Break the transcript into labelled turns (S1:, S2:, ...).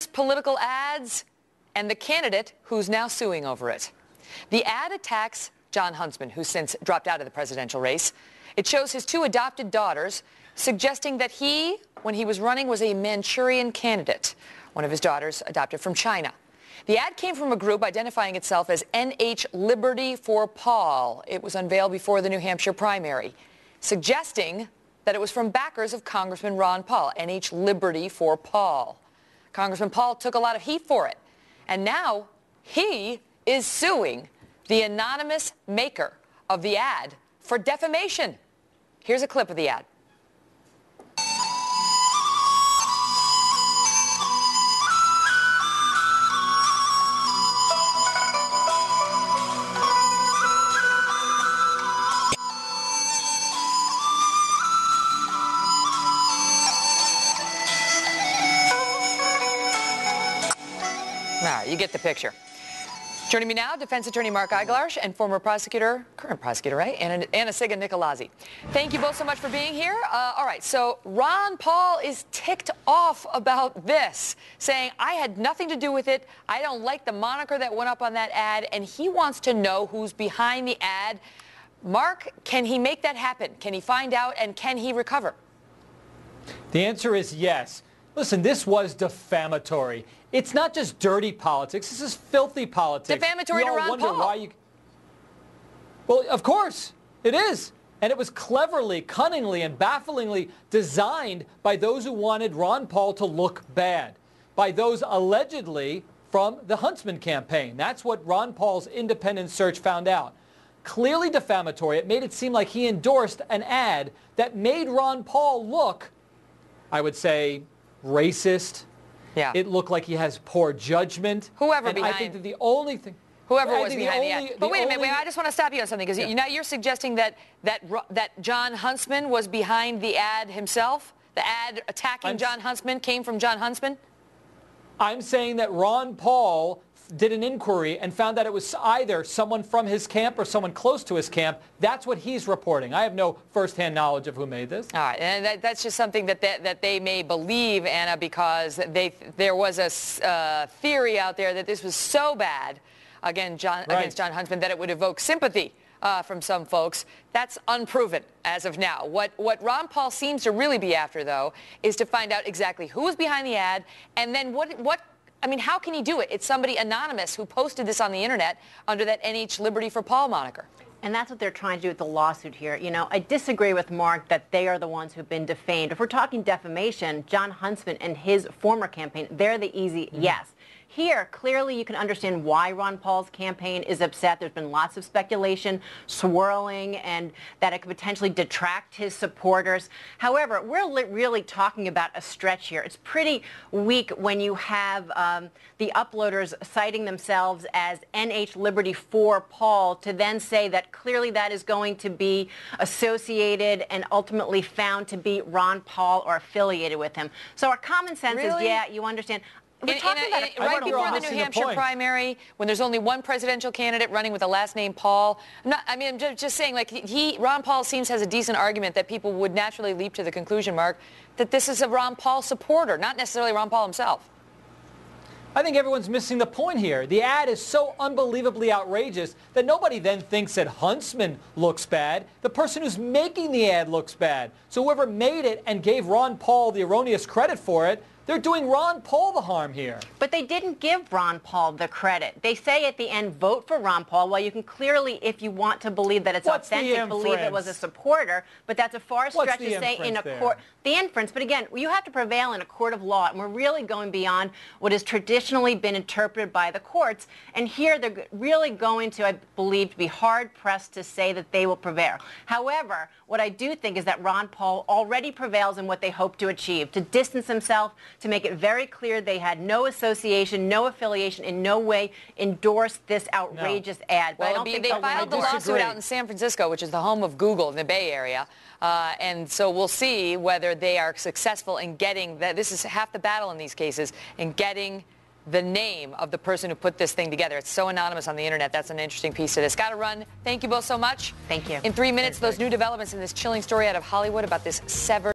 S1: Political ads and the candidate who's now suing over it. The ad attacks John Huntsman, who's since dropped out of the presidential race. It shows his two adopted daughters, suggesting that he, when he was running, was a Manchurian candidate, one of his daughters adopted from China. The ad came from a group identifying itself as NH Liberty for Paul. It was unveiled before the New Hampshire primary, suggesting that it was from backers of Congressman Ron Paul, NH Liberty for Paul. Congressman Paul took a lot of heat for it, and now he is suing the anonymous maker of the ad for defamation. Here's a clip of the ad. All right, you get the picture. Joining me now, defense attorney Mark Eiglarsh and former prosecutor, current prosecutor, right, Anna Nicolazzi. Thank you both so much for being here. All right, so Ron Paul is ticked off about this, saying, I had nothing to do with it. I don't like the moniker that went up on that ad, and he wants to know who's behind the ad. Mark, can he make that happen? Can he find out, and can he recover?
S2: The answer is yes. Listen, this was defamatory. It's not just dirty politics. This is filthy politics.
S1: Defamatory to Ron Paul.
S2: Why Well, of course, it is. And it was cleverly, cunningly, and bafflingly designed by those who wanted Ron Paul to look bad, by those allegedly from the Huntsman campaign. That's what Ron Paul's independent search found out. Clearly defamatory. It made it seem like he endorsed an ad that made Ron Paul look, I would say, racist.
S1: Yeah.
S2: It looked like he has poor judgment.
S1: Whoever
S2: and
S1: behind.
S2: I think that the only thing.
S1: Whoever was behind the ad. But wait a minute. I just want to stop you on something, because now you're suggesting that John Huntsman was behind the ad himself. The ad attacking John Huntsman came from John Huntsman.
S2: I'm saying that Ron Paul did an inquiry and found that it was either someone from his camp or someone close to his camp. That's what he's reporting. I have no firsthand knowledge of who made this.
S1: All right, and that's just something that they may believe, Anna, because there was a theory out there that this was so bad, against John Huntsman, that it would evoke sympathy from some folks. That's unproven as of now. What Ron Paul seems to really be after, though, is to find out exactly who was behind the ad, and then I mean, how can he do it? It's somebody anonymous who posted this on the internet under that NH Liberty for Paul moniker.
S3: And that's what they're trying to do with the lawsuit here. You know, I disagree with Mark that they are the ones who've been defamed. If we're talking defamation, John Huntsman and his former campaign, they're the easy yes. Here, clearly you can understand why Ron Paul's campaign is upset. There's been lots of speculation, swirling, and that it could potentially detract his supporters. However, we're really talking about a stretch here. It's pretty weak when you have the uploaders citing themselves as NH Liberty for Paul to then say that clearly that is going to be associated and ultimately found to be Ron Paul or affiliated with him. So our common sense is, yeah, you understand.
S1: Right before the New Hampshire primary, when there's only one presidential candidate running with the last name Paul, I'm just saying, like, Ron Paul has a decent argument that people would naturally leap to the conclusion, Mark, that this is a Ron Paul supporter, not necessarily Ron Paul himself.
S2: I think everyone's missing the point here. The ad is so unbelievably outrageous that nobody then thinks that Huntsman looks bad. The person who's making the ad looks bad. So whoever made it and gave Ron Paul the erroneous credit for it, they're doing Ron Paul the harm here.
S3: But they didn't give Ron Paul the credit. They say at the end, vote for Ron Paul. Well, you can clearly, if you want to believe that it's authentic, believe it was a supporter. But that's a far stretch to say in a court. The inference, but again, you have to prevail in a court of law, and we're really going beyond what has traditionally been interpreted by the courts. And here they're really going to, I believe, be hard-pressed to say that they will prevail. However, what I do think is that Ron Paul already prevails in what they hope to achieve, to distance himself, to make it very clear they had no association, no affiliation, in no way endorsed this outrageous ad. But
S1: well,
S3: I don't think
S1: they filed the lawsuit out in San Francisco, which is the home of Google in the Bay Area. And so we'll see whether they are successful in getting that. This is half the battle in these cases, in getting the name of the person who put this thing together. It's so anonymous on the internet. That's an interesting piece to this. Got to run. Thank you both so much.
S3: Thank you.
S1: In 3 minutes, those new developments in this chilling story out of Hollywood about this severed